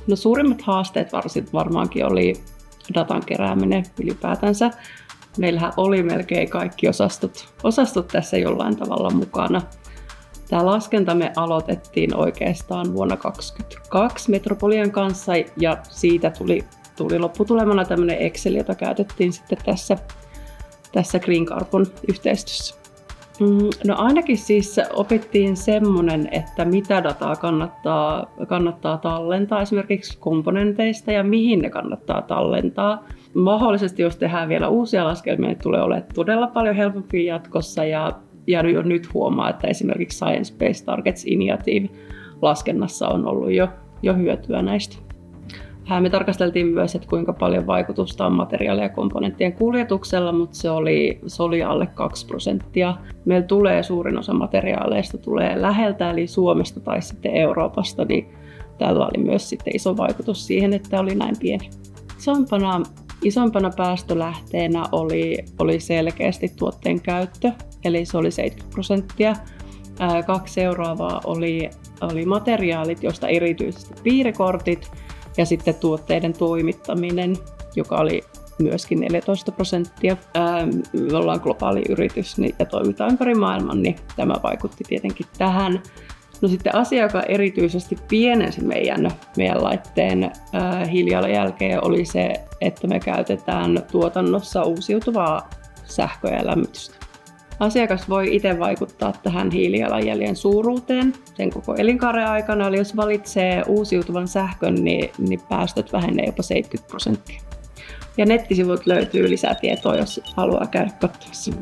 No suurimmat haasteet varmaankin oli datan kerääminen ylipäätänsä. Meillähän oli melkein kaikki osastot tässä jollain tavalla mukana. Tämä laskenta me aloitettiin oikeastaan vuonna 2022 Metropolian kanssa ja siitä tuli lopputulemana tämmöinen Excel, jota käytettiin sitten tässä Green Carbon yhteistyössä. No ainakin siis opittiin semmoinen, että mitä dataa kannattaa tallentaa esimerkiksi komponenteista ja mihin ne kannattaa tallentaa. Mahdollisesti jos tehdään vielä uusia laskelmia, niin tulee olemaan todella paljon helpompi jatkossa ja jo nyt huomaa, että esimerkiksi Science Based Targets Initiative laskennassa on ollut jo hyötyä näistä. Me tarkasteltiin myös, että kuinka paljon vaikutusta on materiaali- ja komponenttien kuljetuksella, mutta se oli alle 2%. Meillä tulee suurin osa materiaaleista tulee läheltä, eli Suomesta tai sitten Euroopasta, niin tällä oli myös sitten iso vaikutus siihen, että oli näin pieni. Isompana päästölähteenä oli selkeästi tuotteen käyttö, eli se oli 70%. Kaksi seuraavaa oli materiaalit, joista erityisesti piirikortit, ja sitten tuotteiden toimittaminen, joka oli myöskin 14%. Me ollaan globaali yritys ja toimitaan ympäri maailman, niin tämä vaikutti tietenkin tähän. No sitten asia, joka erityisesti pienensi meidän laitteen hiilijalanjälkeä, oli se, että me käytetään tuotannossa uusiutuvaa sähköä ja lämmitystä. Asiakas voi itse vaikuttaa tähän hiilijalanjäljen suuruuteen sen koko elinkaaren aikana, eli jos valitsee uusiutuvan sähkön, niin päästöt vähenee jopa 70%. Ja nettisivut löytyy lisätietoa, jos haluaa käydä katsomassa.